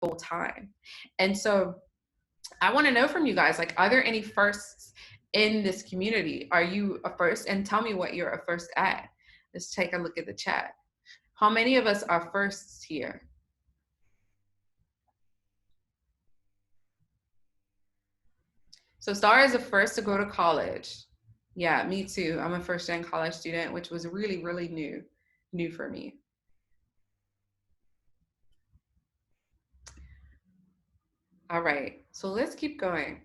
full time. And so I want to know from you guys, like, are there any firsts in this community? Are you a first? And tell me what you're a first at. Let's take a look at the chat. How many of us are firsts here? So Star is the first to go to college. Yeah, me too. I'm a first-gen college student, which was really, really new for me. All right, so let's keep going.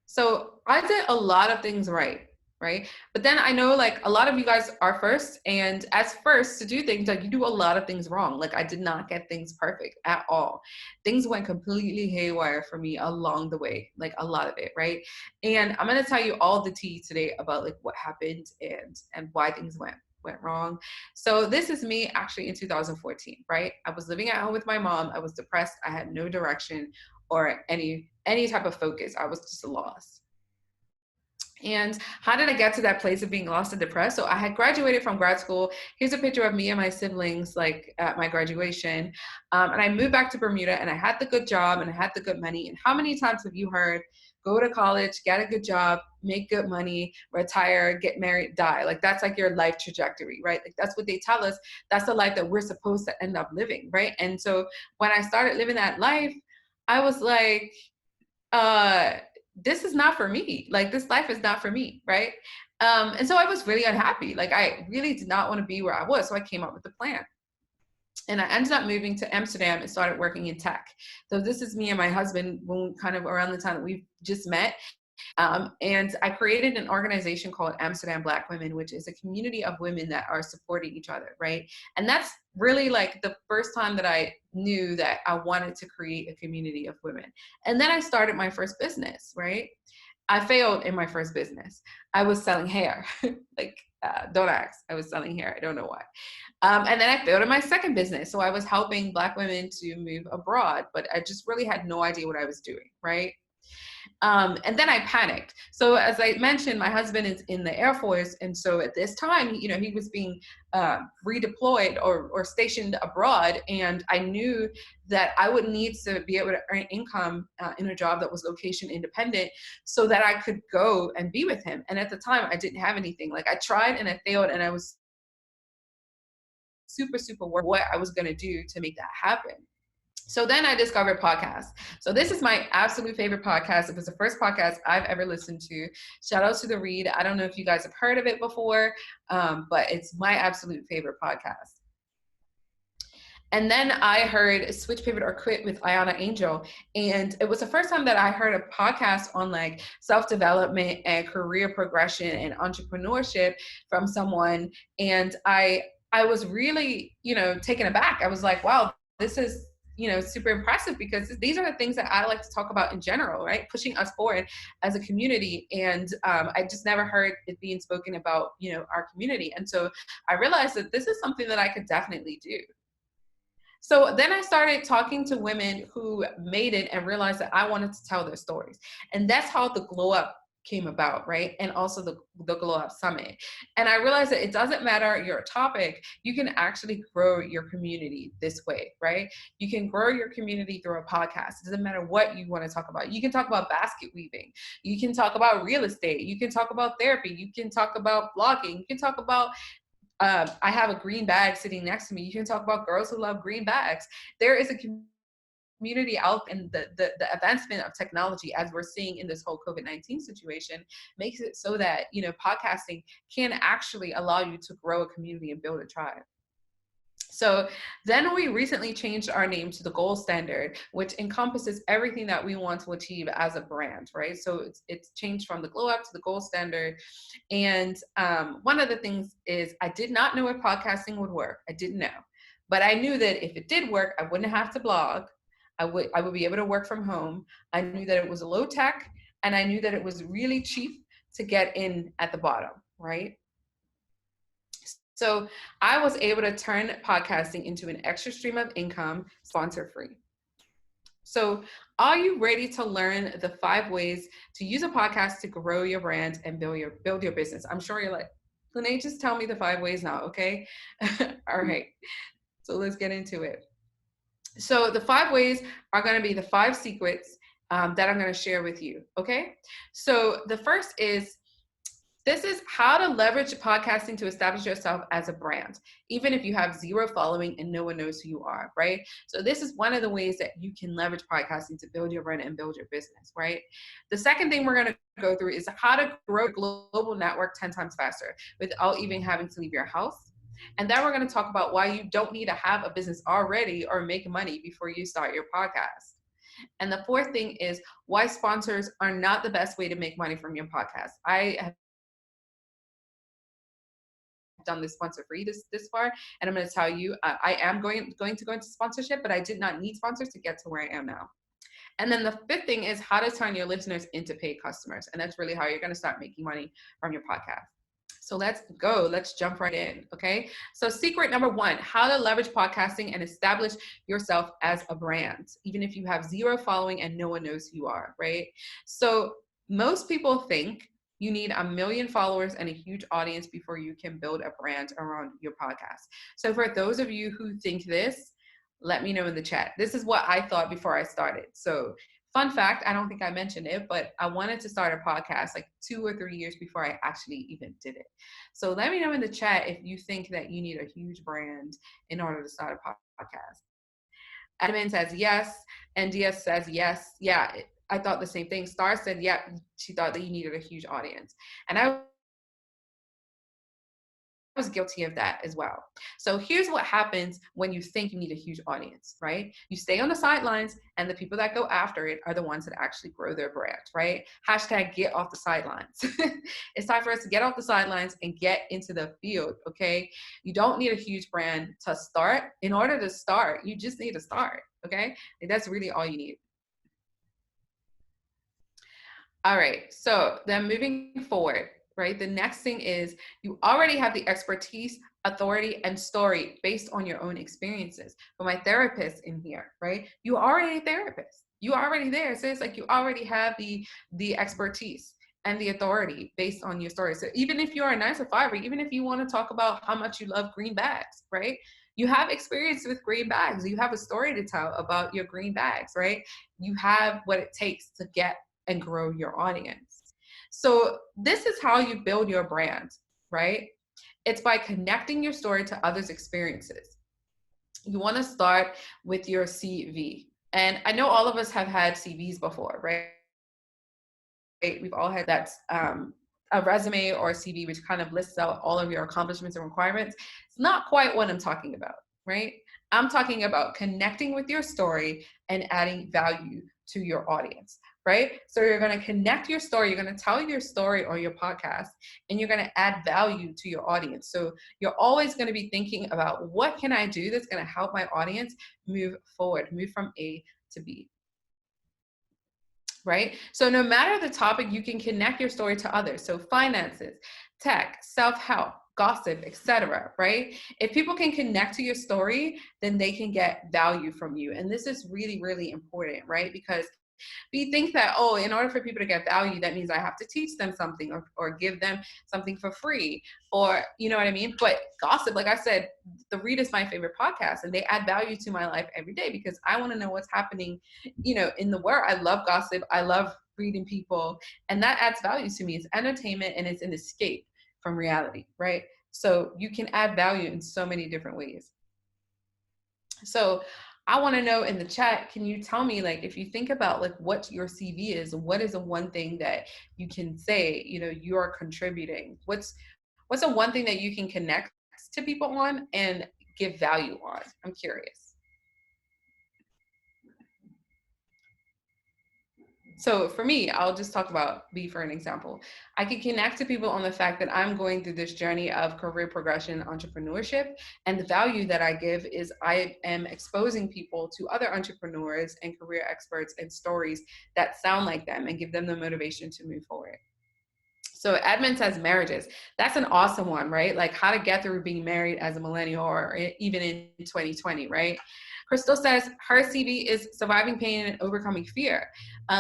So I did a lot of things right? But then I know like a lot of you guys are first, and as first to do things, like you do a lot of things wrong. Like I did not get things perfect at all. Things went completely haywire for me along the way, like a lot of it, right? And I'm gonna tell you all the tea today about like what happened and why things went wrong. So this is me actually in 2014, right? I was living at home with my mom. I was depressed. I had no direction or any type of focus. I was just lost. And how did I get to that place of being lost and depressed? So I had graduated from grad school. Here's a picture of me and my siblings, like at my graduation. And I moved back to Bermuda, and I had the good job and I had the good money. And how many times have you heard, go to college, get a good job, make good money, retire, get married, die? Like that's like your life trajectory, right? Like that's what they tell us. That's the life that we're supposed to end up living, right? And so when I started living that life, I was like, this is not for me. Like this life is not for me, right? And so I was really unhappy. Like I really did not want to be where I was. So I came up with a plan. And I ended up moving to Amsterdam and started working in tech. So this is me and my husband when kind of around the time that we just met. And I created an organization called Amsterdam Black Women, which is a community of women that are supporting each other, right? And that's really like the first time that I knew that I wanted to create a community of women. And then I started my first business, right? I failed in my first business. I was selling hair. Like, don't ask. I was selling hair. I don't know why. And then I failed in my second business. So I was helping Black women to move abroad, but I just really had no idea what I was doing, right? And then I panicked. So as I mentioned, my husband is in the Air Force. And so at this time, you know, he was being redeployed or stationed abroad. And I knew that I would need to be able to earn income in a job that was location independent so that I could go and be with him. And at the time, I didn't have anything. Like I tried and I failed, and I was super worried what I was going to do to make that happen. So then I discovered podcasts. So this is my absolute favorite podcast. It was the first podcast I've ever listened to. Shout out to The Read. I don't know if you guys have heard of it before, but it's my absolute favorite podcast. And then I heard Switch, Pivot, or Quit with Ayana Angel. And it was the first time that I heard a podcast on like self-development and career progression and entrepreneurship from someone. And I was really, you know, taken aback. I was like, wow, this is, you know, super impressive, because these are the things that I like to talk about in general, right? Pushing us forward as a community. And I just never heard it being spoken about, you know, our community. And so I realized that this is something that I could definitely do. So then I started talking to women who made it and realized that I wanted to tell their stories. And that's how the Glow Up came about, right? And also the Glow Up Summit. And I realized that it doesn't matter your topic, you can actually grow your community this way, right? You can grow your community through a podcast. It doesn't matter what you want to talk about. You can talk about basket weaving. You can talk about real estate. You can talk about therapy. You can talk about blogging. You can talk about I have a green bag sitting next to me. You can talk about girls who love green bags. There is a community out, and the advancement of technology, as we're seeing in this whole COVID-19 situation, makes it so that, you know, podcasting can actually allow you to grow a community and build a tribe. So then we recently changed our name to the Gold Standard, which encompasses everything that we want to achieve as a brand, right? So it's changed from the Glow Up to the Gold Standard. And one of the things is I did not know if podcasting would work. I didn't know. But I knew that if it did work, I wouldn't have to blog. I would be able to work from home. I knew that it was low tech, and I knew that it was really cheap to get in at the bottom, right? So I was able to turn podcasting into an extra stream of income, sponsor free. So are you ready to learn the 5 ways to use a podcast to grow your brand and build your business? I'm sure you're like, Lene, just tell me the 5 ways now, okay? All right, so let's get into it. So the 5 ways are going to be the 5 secrets that I'm going to share with you. Okay. So the first is, this is how to leverage podcasting to establish yourself as a brand, even if you have zero following and no one knows who you are, right? So this is one of the ways that you can leverage podcasting to build your brand and build your business, right? The second thing we're going to go through is how to grow a global network 10 times faster without even having to leave your house. And then we're going to talk about why you don't need to have a business already or make money before you start your podcast. And the fourth thing is why sponsors are not the best way to make money from your podcast. I have done this sponsor free this far, and I'm going to tell you, I am going to go into sponsorship, but I did not need sponsors to get to where I am now. And then the fifth thing is how to turn your listeners into paid customers, and that's really how you're going to start making money from your podcast. So let's go. Let's jump right in. Okay. So secret number 1, how to leverage podcasting and establish yourself as a brand, even if you have zero following and no one knows who you are, right? So most people think you need 1 million followers and a huge audience before you can build a brand around your podcast. So for those of you who think this, let me know in the chat. This is what I thought before I started. So fun fact, I don't think I mentioned it, but I wanted to start a podcast like 2 or 3 years before I actually even did it. So let me know in the chat if you think that you need a huge brand in order to start a podcast. Admin says yes, and DS says yes. Yeah, I thought the same thing. Star said, yeah, she thought that you needed a huge audience. And I was guilty of that as well. So here's what happens when you think you need a huge audience, right? You stay on the sidelines, and the people that go after it are the ones that actually grow their brand, right? Hashtag get off the sidelines. It's time for us to get off the sidelines and get into the field, okay? You don't need a huge brand to start. In order to start, you just need to start, okay? And that's really all you need. All right, so then moving forward, right? The next thing is you already have the expertise, authority, and story based on your own experiences. For my therapist in here, right? You are already a therapist. You are already there. So it's like you already have the expertise and the authority based on your story. So even if you're a 9 to 5, or even if you want to talk about how much you love green bags, right? You have experience with green bags. You have a story to tell about your green bags, right? You have what it takes to get and grow your audience. So this is how you build your brand, right? It's by connecting your story to others' experiences. You want to start with your CV. And I know all of us have had CVs before, right? We've all had that a resume or a CV which kind of lists out all of your accomplishments and requirements. It's not quite what I'm talking about, right? I'm talking about connecting with your story and adding value to your audience, right? So you're going to connect your story, you're going to tell your story on your podcast, and you're going to add value to your audience. So you're always going to be thinking about what can I do that's going to help my audience move forward, move from A to B. Right? So no matter the topic, you can connect your story to others. So finances, tech, self-help, gossip, etc. Right? If people can connect to your story, then they can get value from you. And this is really, really important, right? Because we think that, oh, in order for people to get value, that means I have to teach them something or give them something for free, or you know what I mean? But gossip, like I said, The Read is my favorite podcast, and they add value to my life every day because I want to know what's happening, in the world. I love gossip. I love reading people, and that adds value to me. It's entertainment and it's an escape from reality, right? So you can add value in so many different ways. So I want to know in the chat, can you tell me, like, if you think about like what your CV is, what is the one thing that you can say, you're contributing? What's the one thing that you can connect to people on and give value on? I'm curious. So for me, I'll just talk about me for an example. I can connect to people on the fact that I'm going through this journey of career progression, entrepreneurship, and the value that I give is I am exposing people to other entrepreneurs and career experts and stories that sound like them and give them the motivation to move forward. So admin says marriages. That's an awesome one, right? Like how to get through being married as a millennial or even in 2020, right? Crystal says her CV is surviving pain and overcoming fear.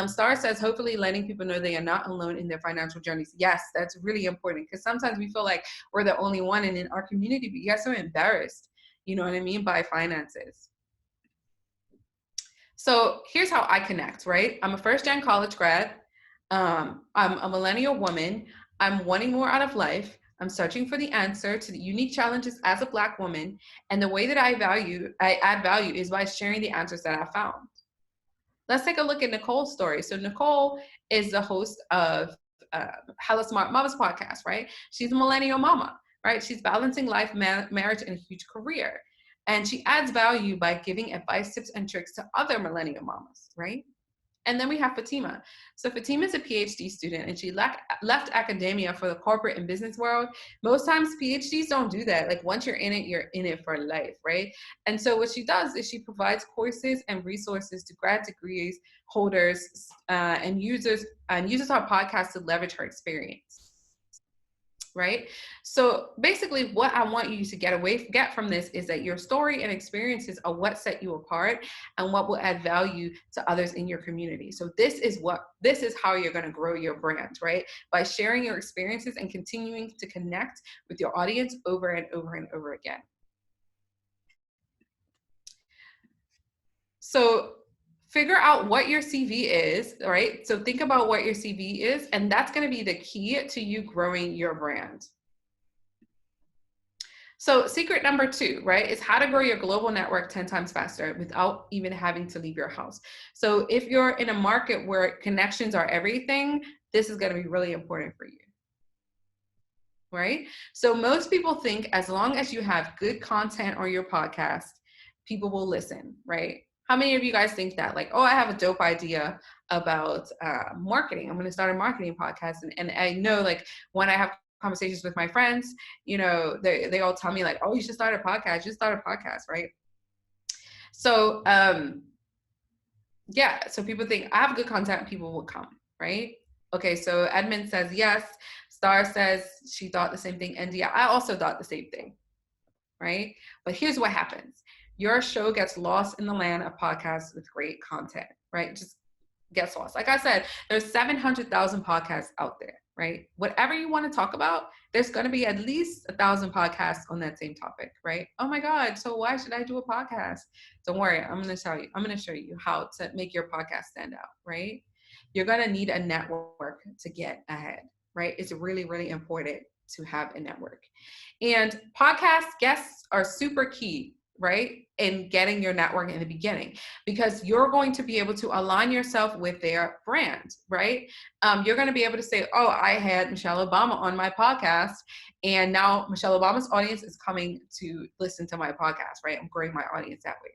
Star says hopefully letting people know they are not alone in their financial journeys. Yes, that's really important because sometimes we feel like we're the only one, and in our community we get so embarrassed, you know what I mean, by finances. So here's how I connect, right? I'm a first-gen college grad. I'm a millennial woman. I'm wanting more out of life. I'm searching for the answer to the unique challenges as a Black woman. And the way that I add value is by sharing the answers that I found. Let's take a look at Nicole's story. So Nicole is the host of Hella Smart Mama's podcast, right? She's a millennial mama, right? She's balancing life, marriage, and a huge career. And she adds value by giving advice, tips, and tricks to other millennial mamas, right? And then we have Fatima. So Fatima is a PhD student and she left academia for the corporate and business world. Most times PhDs don't do that. Like once you're in it for life, right? And so what she does is she provides courses and resources to grad degrees holders and uses our podcast to leverage her experience. Right? So basically what I want you to get from this is that your story and experiences are what set you apart and what will add value to others in your community. So this is how you're going to grow your brand, right? By sharing your experiences and continuing to connect with your audience over and over and over again. So figure out what your CV is, right? So think about what your CV is, and that's going to be the key to you growing your brand. So secret number 2, right, is how to grow your global network 10 times faster without even having to leave your house. So if you're in a market where connections are everything, this is going to be really important for you. Right? So most people think as long as you have good content on your podcast, people will listen, right? How many of you guys think that? Like, oh, I have a dope idea about marketing. I'm going to start a marketing podcast. And I know, like, when I have conversations with my friends, you know, they all tell me like, oh, you should start a podcast. You should start a podcast, right? So, yeah. So people think I have good content, people will come, right? Okay. So Edmund says yes. Star says she thought the same thing. And yeah, I also thought the same thing, right? But here's what happens. Your show gets lost in the land of podcasts with great content, right? Just gets lost. Like I said, there's 700,000 podcasts out there, right? Whatever you want to talk about, there's going to be at least 1,000 podcasts on that same topic, right? Oh my God, so why should I do a podcast? Don't worry, I'm going to show you how to make your podcast stand out, right? You're going to need a network to get ahead, right? It's really, really important to have a network. And podcast guests are super key, right, in getting your network in the beginning, because you're going to be able to align yourself with their brand, right? You're going to be able to say, oh, I had Michelle Obama on my podcast, and now Michelle Obama's audience is coming to listen to my podcast, right? I'm growing my audience that way.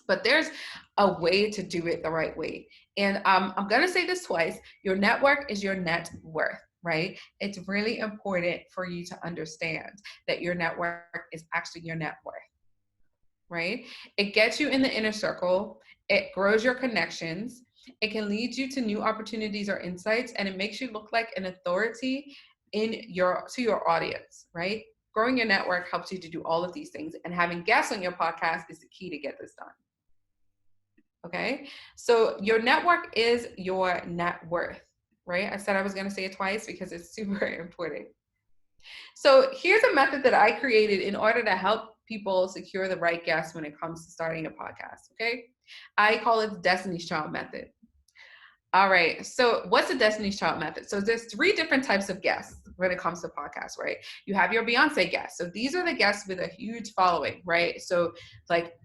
But there's a way to do it the right way. And I'm going to say this twice. Your network is your net worth, right? It's really important for you to understand that your network is actually your net worth, right? It gets you in the inner circle. It grows your connections. It can lead you to new opportunities or insights, and it makes you look like an authority to your audience, right? Growing your network helps you to do all of these things, and having guests on your podcast is the key to get this done. Okay, so your network is your net worth, right? I said I was going to say it twice because it's super important. So here's a method that I created in order to help people secure the right guests when it comes to starting a podcast, okay? I call it the Destiny's Child method. All right, so what's the Destiny's Child method? So there's 3 different types of guests when it comes to podcasts, right? You have your Beyonce guests. So these are the guests with a huge following, right? So like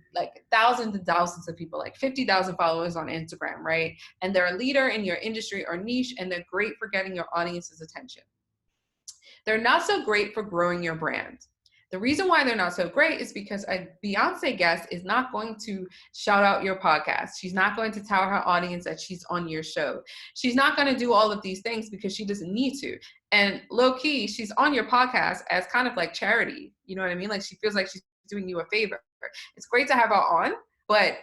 thousands and thousands of people, like 50,000 followers on Instagram, right? And they're a leader in your industry or niche, and they're great for getting your audience's attention. They're not so great for growing your brand. The reason why they're not so great is because a Beyonce guest is not going to shout out your podcast. She's not going to tell her audience that she's on your show. She's not going to do all of these things because she doesn't need to. And low key, she's on your podcast as kind of like charity. You know what I mean? Like she feels like she's doing you a favor. It's great to have her on, but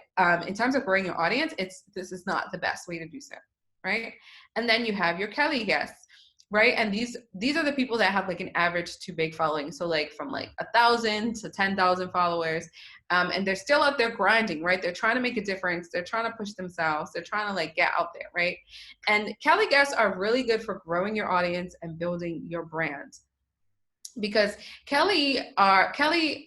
in terms of growing your audience, this is not the best way to do so, right? And then you have your Kelly guests, right? And these are the people that have like an average to big following. So like from like 1,000 to 10,000 followers. And they're still out there grinding, right? They're trying to make a difference. They're trying to push themselves. They're trying to like get out there, right? And Kelly guests are really good for growing your audience and building your brand. because Kelly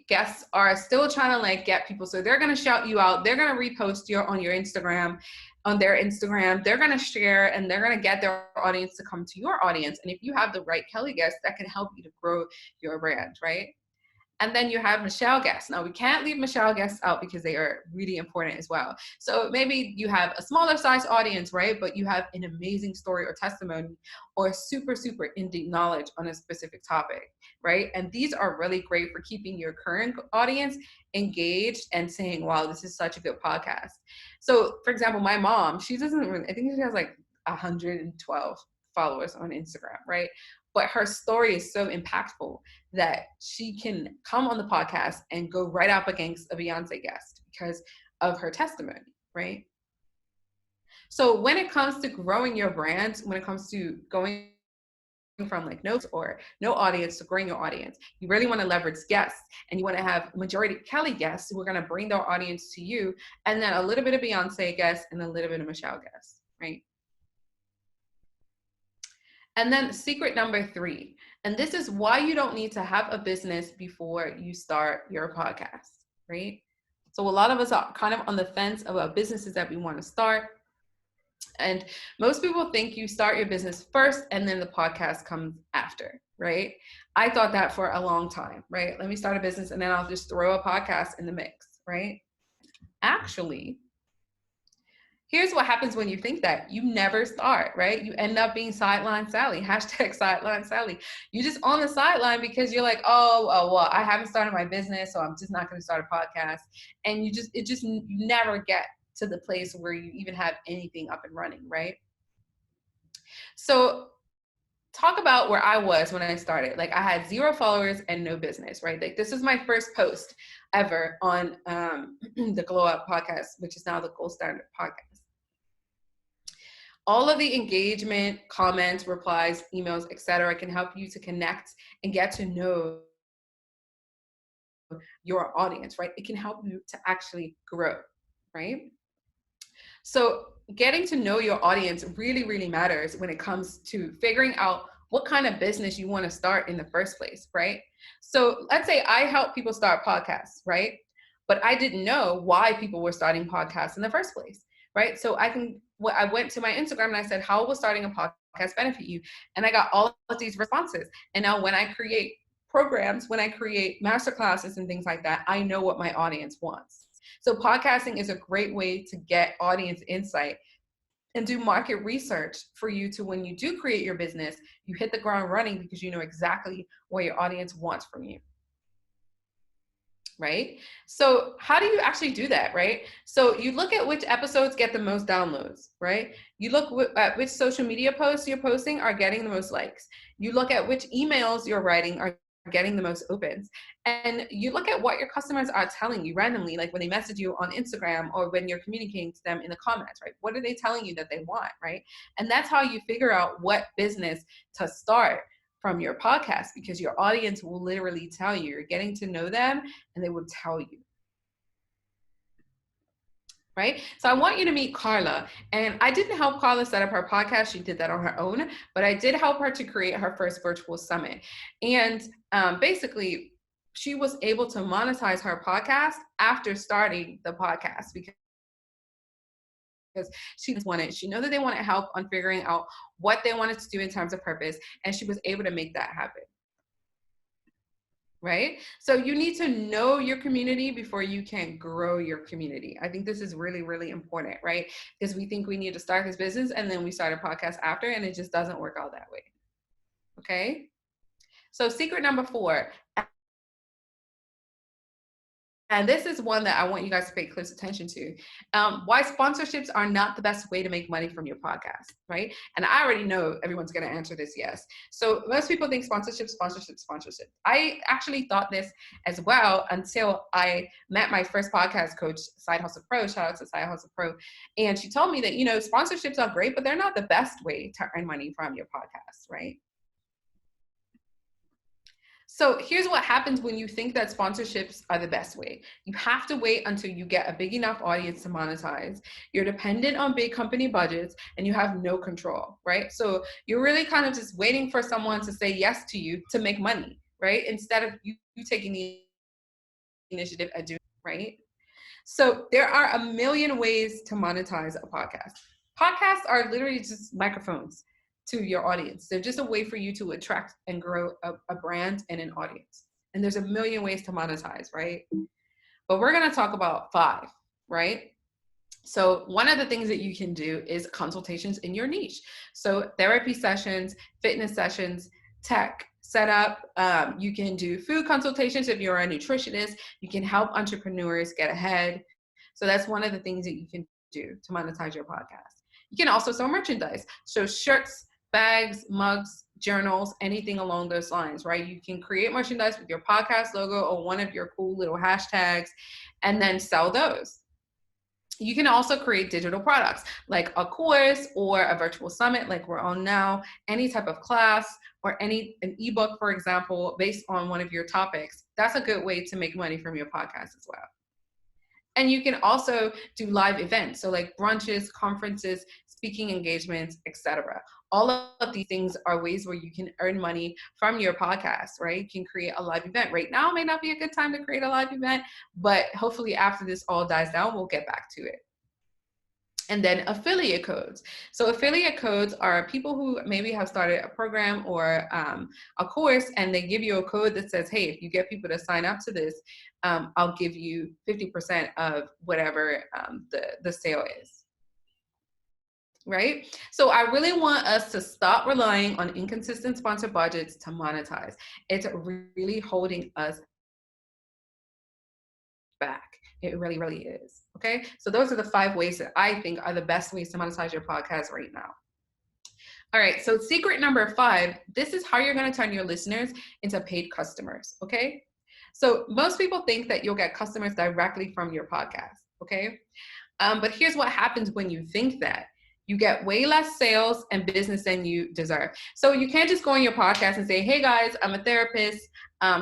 guests are still trying to like get people. So they're going to shout you out. They're going to repost you on your Instagram, on their Instagram. They're going to share and they're going to get their audience to come to your audience. And if you have the right Kelly guests, that can help you to grow your brand, right? And then you have Michelle guests. Now, we can't leave Michelle guests out because they are really important as well. So maybe you have a smaller size audience, right? But you have an amazing story or testimony or super, super in-deep knowledge on a specific topic, right? And these are really great for keeping your current audience engaged and saying, wow, this is such a good podcast. So, for example, my mom, she doesn't really, I think she has like 112 followers on Instagram, right? But her story is so impactful that she can come on the podcast and go right up against a Beyonce guest because of her testimony, right? So when it comes to growing your brand, when it comes to going from like no audience to growing your audience, you really want to leverage guests, and you want to have majority Kelly guests who are going to bring their audience to you, and then a little bit of Beyonce guests and a little bit of Michelle guests, right? And then secret number 3, and this is why you don't need to have a business before you start your podcast, right? So a lot of us are kind of on the fence about businesses that we want to start. And most people think you start your business first and then the podcast comes after, right? I thought that for a long time, right? Let me start a business and then I'll just throw a podcast in the mix, right? Actually, here's what happens when you think that. You never start, right? You end up being sideline Sally, hashtag sideline Sally. You just on the sideline because you're like, well, I haven't started my business, so I'm just not going to start a podcast. And you never get to the place where you even have anything up and running, right? So talk about where I was when I started. Like I had 0 followers and no business, right? Like this was my first post ever on the Glow Up podcast, which is now the Gold Standard podcast. All of the engagement, comments, replies, emails, etc., can help you to connect and get to know your audience, right? It can help you to actually grow, right? So getting to know your audience really, really matters when it comes to figuring out what kind of business you want to start in the first place, right? So let's say I help people start podcasts, right? But I didn't know why people were starting podcasts in the first place, right? So I went to my Instagram and I said, how will starting a podcast benefit you? And I got all of these responses. And now when I create programs, when I create masterclasses and things like that, I know what my audience wants. So podcasting is a great way to get audience insight and do market research for you to, when you do create your business, you hit the ground running because you know exactly what your audience wants from you. Right? So how do you actually do that, right? So you look at which episodes get the most downloads, right? You look at which social media posts you're posting are getting the most likes. You look at which emails you're writing are getting the most opens. And you look at what your customers are telling you randomly, like when they message you on Instagram or when you're communicating to them in the comments, right? What are they telling you that they want, right? And that's how you figure out what business to start from your podcast, because your audience will literally tell you. You're getting to know them and they will tell you. Right? So I want you to meet Carla. And I didn't help Carla set up her podcast. She did that on her own, but I did help her to create her first virtual summit. And basically, she was able to monetize her podcast after starting the podcast because she knew that they wanted help on figuring out what they wanted to do in terms of purpose. And she was able to make that happen. Right? So you need to know your community before you can grow your community. I think this is really, really important, right? Because we think we need to start this business and then we start a podcast after, and it just doesn't work out that way. Okay? So secret number 4, and this is one that I want you guys to pay close attention to. Why sponsorships are not the best way to make money from your podcast, right? And I already know everyone's going to answer this yes. So most people think sponsorship. I actually thought this as well until I met my first podcast coach, Side Hustle Pro. Shout out to Side Hustle Pro. And she told me that, sponsorships are great, but they're not the best way to earn money from your podcast, right? So here's what happens when you think that sponsorships are the best way. You have to wait until you get a big enough audience to monetize. You're dependent on big company budgets and you have no control, right? So you're really kind of just waiting for someone to say yes to you to make money, right? Instead of you taking the initiative and doing, right? So there are a million ways to monetize a podcast. Podcasts are literally just microphones to your audience. They're just a way for you to attract and grow a brand and an audience. And there's a million ways to monetize, right? But we're going to talk about 5, right? So one of the things that you can do is consultations in your niche. So therapy sessions, fitness sessions, tech setup. You can do food consultations if you're a nutritionist. You can help entrepreneurs get ahead. So that's one of the things that you can do to monetize your podcast. You can also sell merchandise. So shirts, bags, mugs, journals, anything along those lines, right? You can create merchandise with your podcast logo or one of your cool little hashtags and then sell those. You can also create digital products like a course or a virtual summit like we're on now, any type of class or an ebook, for example, based on one of your topics. That's a good way to make money from your podcast as well. And you can also do live events, so like brunches, conferences, speaking engagements, etc. All of these things are ways where you can earn money from your podcast, right? You can create a live event. Right now may not be a good time to create a live event, but hopefully after this all dies down, we'll get back to it. And then affiliate codes. So affiliate codes are people who maybe have started a program or a course, and they give you a code that says, hey, if you get people to sign up to this, I'll give you 50% of whatever the sale is. Right? So I really want us to stop relying on inconsistent sponsor budgets to monetize. It's really holding us back. It really, really is. Okay. So those are the 5 ways that I think are the best ways to monetize your podcast right now. All right. So secret number 5, this is how you're going to turn your listeners into paid customers. Okay. So most people think that you'll get customers directly from your podcast. Okay. But here's what happens when you think that. You get way less sales and business than you deserve. So you can't just go on your podcast and say, hey guys, I'm a therapist.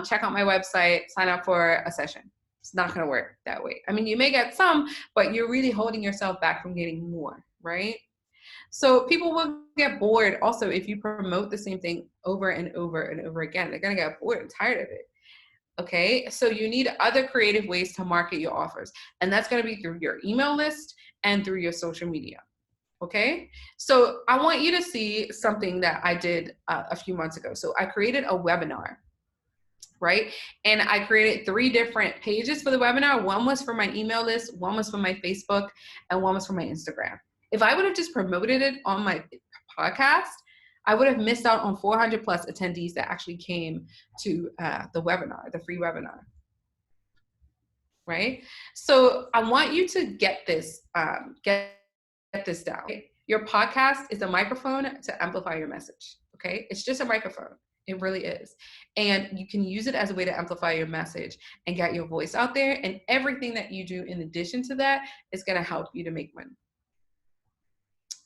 Check out my website, sign up for a session. It's not going to work that way. I mean, you may get some, but you're really holding yourself back from getting more, right? So people will get bored also if you promote the same thing over and over and over again. They're going to get bored and tired of it. Okay, so you need other creative ways to market your offers. And that's going to be through your email list and through your social media. Okay, so I want you to see something that I did a few months ago. So I created a webinar, right? And I created 3 different pages for the webinar. One was for my email list, one was for my Facebook, and one was for my Instagram. If I would have just promoted it on my podcast, I would have missed out on 400 plus attendees that actually came to the webinar, the free webinar, right? So I want you to get this down. Your podcast is a microphone to amplify your message, okay? It's just a microphone. It really is. And you can use it as a way to amplify your message and get your voice out there. And everything that you do in addition to that is going to help you to make money.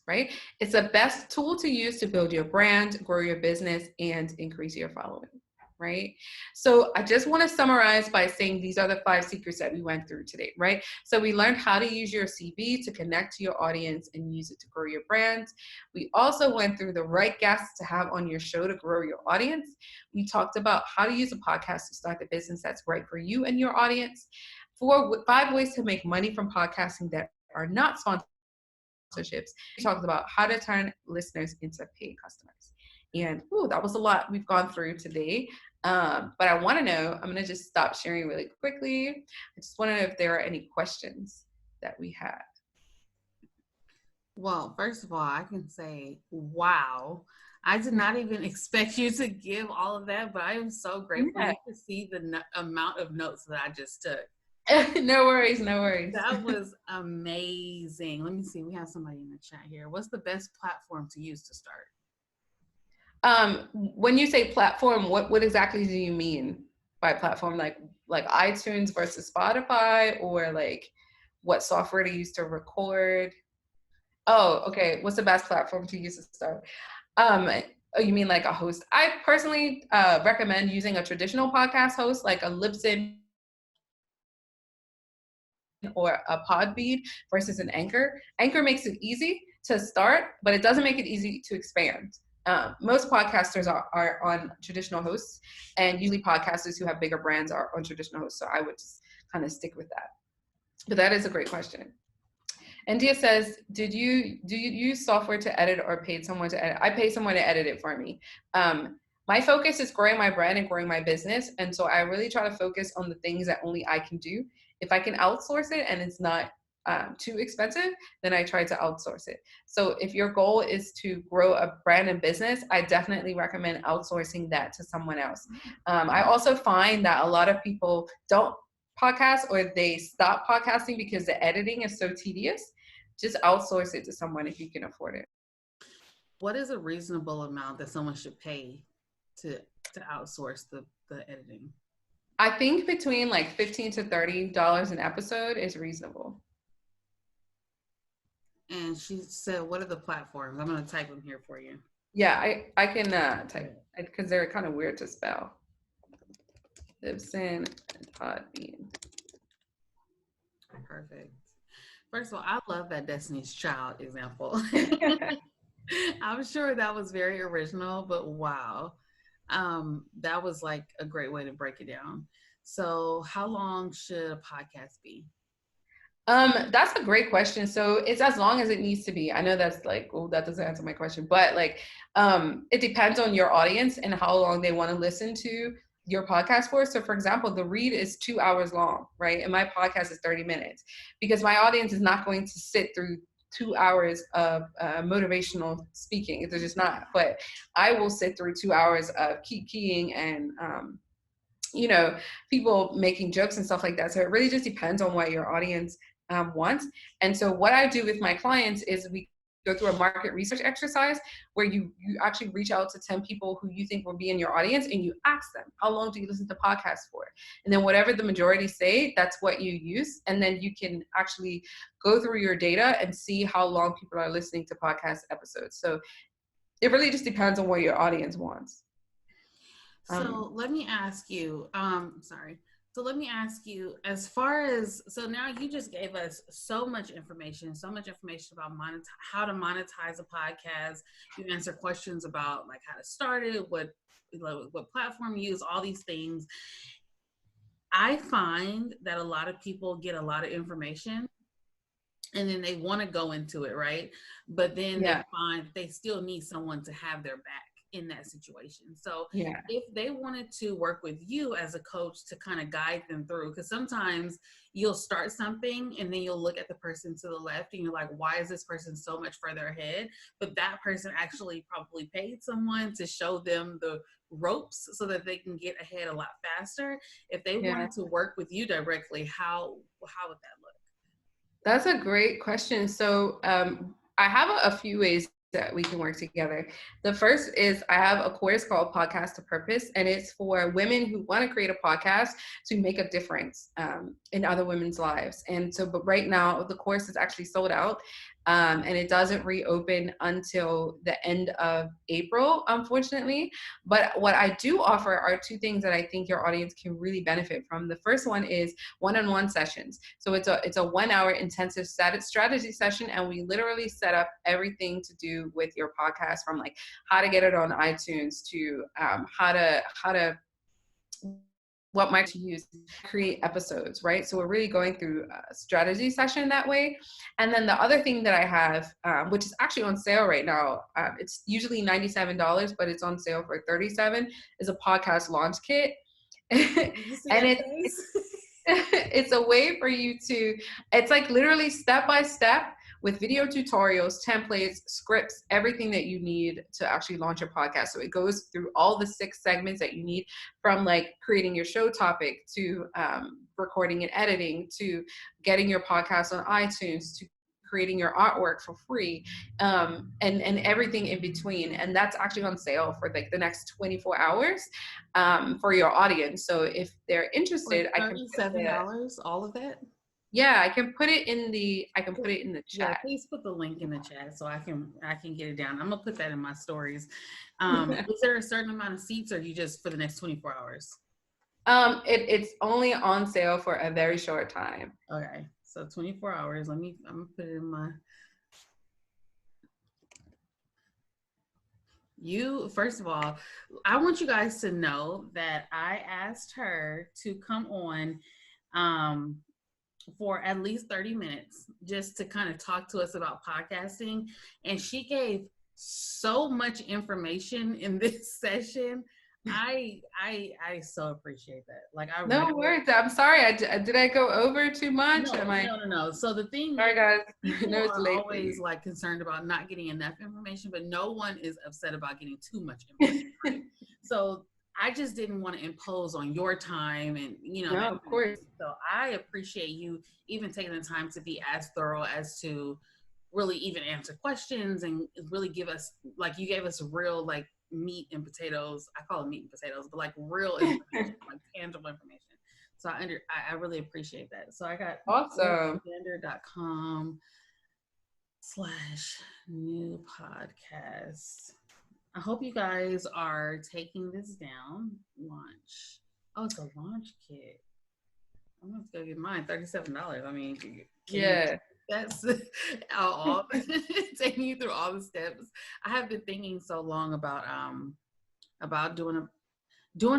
Right? It's the best tool to use to build your brand, grow your business, and increase your following. Right? So I just want to summarize by saying these are the 5 secrets that we went through today, right? So we learned how to use your CV to connect to your audience and use it to grow your brand. We also went through the right guests to have on your show to grow your audience. We talked about how to use a podcast to start the business that's right for you and your audience. 5 ways to make money from podcasting that are not sponsorships. We talked about how to turn listeners into paid customers. And that was a lot we've gone through today. But I want to know, I'm going to just stop sharing really quickly. I just want to know if there are any questions that we have. Well, first of all, I can say, wow. I did not even expect you to give all of that, but I am so grateful to see the amount of notes that I just took. No worries, no worries. That was amazing. Let me see. We have somebody in the chat here. What's the best platform to use to start? When you say platform, what exactly do you mean by platform? Like iTunes versus Spotify, or like what software to use to record? Oh, okay. What's the best platform to use to start? You mean like a host? I personally recommend using a traditional podcast host like a Libsyn or a Podbean versus an Anchor. Anchor makes it easy to start, but it doesn't make it easy to expand. most podcasters are on traditional hosts, and usually podcasters who have bigger brands are on traditional hosts. So I would just kind of stick with that. But that is a great question. India says, do you use software to edit or paid someone to edit? I pay someone to edit it for me. My focus is growing my brand and growing my business. And so I really try to focus on the things that only I can do. If I can outsource it and it's not too expensive, then I try to outsource it. So if your goal is to grow a brand and business, I definitely recommend outsourcing that to someone else. I also find that a lot of people don't podcast or they stop podcasting because the editing is so tedious. Just outsource it to someone if you can afford it. What is a reasonable amount that someone should pay to outsource the editing? I think between like $15 to $30 an episode is reasonable. And she said, what are the platforms? I'm going to type them here for you. Yeah, I can type because they're kind of weird to spell. Libsyn and Podbean. Perfect. First of all, I love that Destiny's Child example. I'm sure that was very original, but wow. That was like a great way to break it down. So how long should a podcast be? That's a great question. So it's as long as it needs to be. I know that's like, oh, that doesn't answer my question, but like, it depends on your audience and how long they want to listen to your podcast for. So for example, the read is 2 hours long, right? And my podcast is 30 minutes because my audience is not going to sit through 2 hours of motivational speaking. It's just not, but I will sit through 2 hours of keep keying and, people making jokes and stuff like that. So it really just depends on what your audience wants. And so what I do with my clients is we go through a market research exercise where you actually reach out to 10 people who you think will be in your audience and you ask them, how long do you listen to podcasts for? And then whatever the majority say, that's what you use. And then you can actually go through your data and see how long people are listening to podcast episodes. So it really just depends on what your audience wants. So let me ask you, So let me ask you, as far as, so now you just gave us so much information about how to monetize a podcast. You answer questions about like how to start it, what platform you use, all these things. I find that a lot of people get a lot of information and then they want to go into it, right? But then they find they still need someone to have their back in that situation. So if they wanted to work with you as a coach to kind of guide them through, because sometimes you'll start something and then you'll look at the person to the left and you're like, why is this person so much further ahead? But that person actually probably paid someone to show them the ropes so that they can get ahead a lot faster. If they wanted to work with you directly, how would that look? That's a great question. So I have a few ways that we can work together. The first is I have a course called Podcast to Purpose, and it's for women who want to create a podcast to make a difference in other women's lives. And so, but right now the course is actually sold out. And it doesn't reopen until the end of April, unfortunately. But what I do offer are two things that I think your audience can really benefit from. The first one is one-on-one sessions. So it's a 1 hour intensive strategy session, and we literally set up everything to do with your podcast, from like how to get it on iTunes to what might to use to create episodes, right? So we're really going through a strategy session that way. And then the other thing that I have, which is actually on sale right now, it's usually $97, but it's on sale for $37, is a podcast launch kit. And it's a way for you to, it's like literally step by step with video tutorials, templates, scripts, everything that you need to actually launch your podcast. So it goes through all the 6 segments that you need, from like creating your show topic to recording and editing to getting your podcast on iTunes to creating your artwork for free, and everything in between. And that's actually on sale for like the next 24 hours for your audience. So if they're interested, I can $7, all of that. Yeah, I can put it in the chat. Yeah, please put the link in the chat so I can get it down. I'm gonna put that in my stories. Is there a certain amount of seats, or you just for the next 24 hours? It's only on sale for a very short time. Okay, so 24 hours. I'm gonna put it in my. First of all, I want you guys to know that I asked her to come on um, for at least 30 minutes just to kind of talk to us about podcasting. And she gave so much information in this session. I so appreciate that. Like I No really, worries. I'm sorry. Did I go over too much? Am I? no. So the thing Sorry, is, guys. I people know it's are late for always you. like concerned about not getting enough information, but no one is upset about getting too much information. Right? So I just didn't want to impose on your time and No, that of kind of course. thing. So I appreciate you even taking the time to be as thorough as to really even answer questions and really give us, like, you gave us real like meat and potatoes. I call it meat and potatoes, but like real information, like tangible information. So I really appreciate that. So I got Awesome. standard.com/new podcast. I hope you guys are taking this down. Launch. Oh, it's a launch kit. I'm gonna go get mine. $37. I mean, can you? Yeah. That's all. Taking you through all the steps. I have been thinking so long about doing a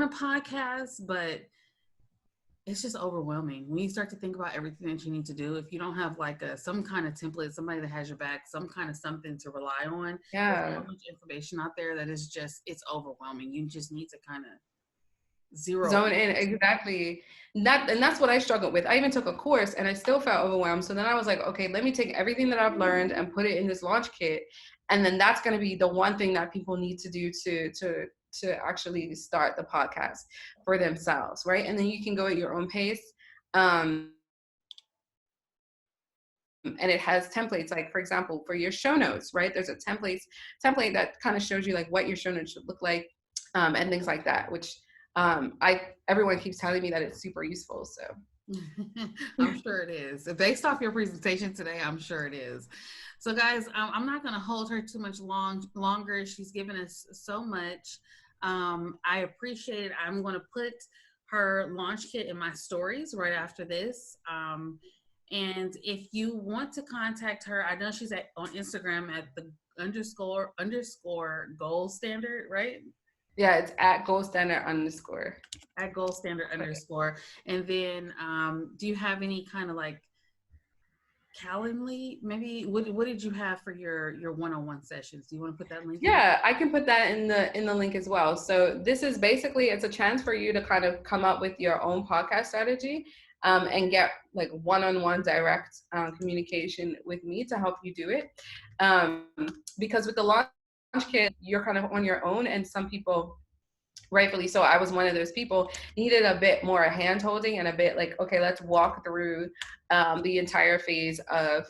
podcast, but it's just overwhelming when you start to think about everything that you need to do. If you don't have like some kind of template, somebody that has your back, some kind of something to rely on, there's Yeah. so much information out there that is just, it's overwhelming. You just need to kind of zero Zone in. Exactly. That's what I struggled with. I even took a course and I still felt overwhelmed. So then I was like, okay, let me take everything that I've learned and put it in this launch kit. And then that's going to be the one thing that people need to do to actually start the podcast for themselves, right? And then you can go at your own pace. And it has templates, like for example, for your show notes, right? There's a template that kind of shows you like what your show notes should look like, and things like that, which everyone keeps telling me that it's super useful. So I'm sure it is. Based off your presentation today, I'm sure it is. So guys, I'm not going to hold her too much longer. She's given us so much. I appreciate it. I'm going to put her launch kit in my stories right after this. And if you want to contact her, I know she's on Instagram at the __ gold standard, right? yeah, it's at gold standard _ At gold standard _. And then do you have any kind of like Calendly, maybe what did you have for your one-on-one sessions? Do you want to put that link Yeah, I can put that in the link as well. So this is basically, it's a chance for you to kind of come up with your own podcast strategy, and get like one-on-one direct communication with me to help you do it. Because with the launch kit, you're kind of on your own, and some people, rightfully so, I was one of those people, needed a bit more hand holding and a bit like, okay, let's walk through the entire phase of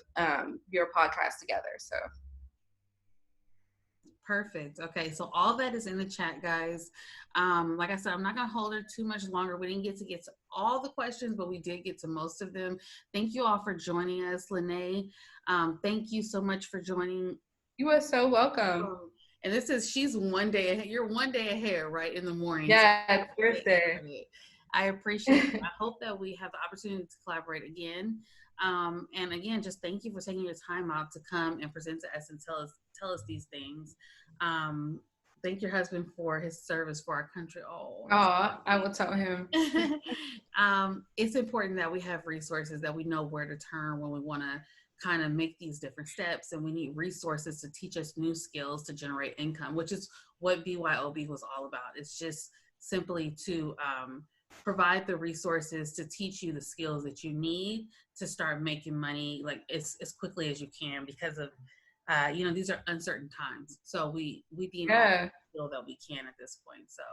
your podcast together. So Perfect. Okay, so all that is in the chat, guys. Like I said, I'm not going to hold her too much longer. We didn't get to all the questions, but we did get to most of them. Thank you all for joining us. Lene, thank you so much for joining. you are so welcome. And she's 1 day ahead. You're 1 day ahead, right, in the morning. Yeah, it's birthday. I appreciate it. I hope that we have the opportunity to collaborate again. And again, just thank you for taking your time out to come and present to us and tell us these things. Thank your husband for his service for our country. I will tell him. It's important that we have resources, that we know where to turn when we want to kind of make these different steps, and we need resources to teach us new skills to generate income, which is what BYOB was all about. It's just simply to provide the resources to teach you the skills that you need to start making money like as quickly as you can, because of these are uncertain times. So we need all the skill that we can at this point. So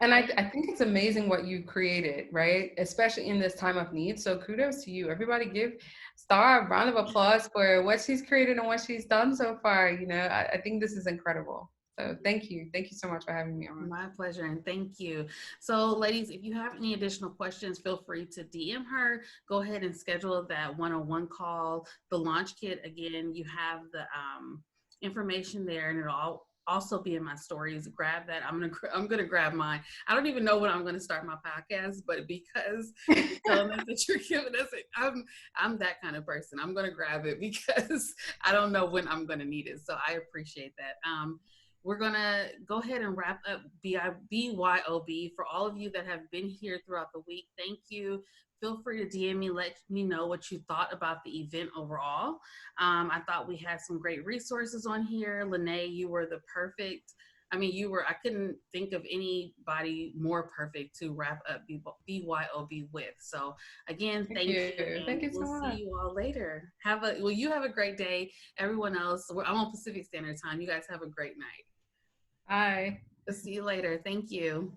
and I think it's amazing what you created, right? Especially in this time of need. So kudos to you. Everybody give Star a round of applause for what she's created and what she's done so far. I think this is incredible. So thank you. Thank you so much for having me on. My pleasure, and thank you. So ladies, if you have any additional questions, feel free to DM her. Go ahead and schedule that one-on-one call. The launch kit, again, you have the information there, and it'll also be in my stories. Grab that. I'm gonna grab mine. I don't even know when I'm gonna start my podcast, but because the elements that you're giving us, I'm that kind of person. I'm gonna grab it because I don't know when I'm gonna need it. So I appreciate that. we're going to go ahead and wrap up BYOB. For all of you that have been here throughout the week, thank you. Feel free to DM me, let me know what you thought about the event overall. I thought we had some great resources on here. Lene, you were the perfect. I couldn't think of anybody more perfect to wrap up BYOB with. So again, thank you. Thank And you so we'll much. see you all later. You have a great day. Everyone else, I'm on Pacific Standard Time. You guys have a great night. Bye. We'll see you later. Thank you.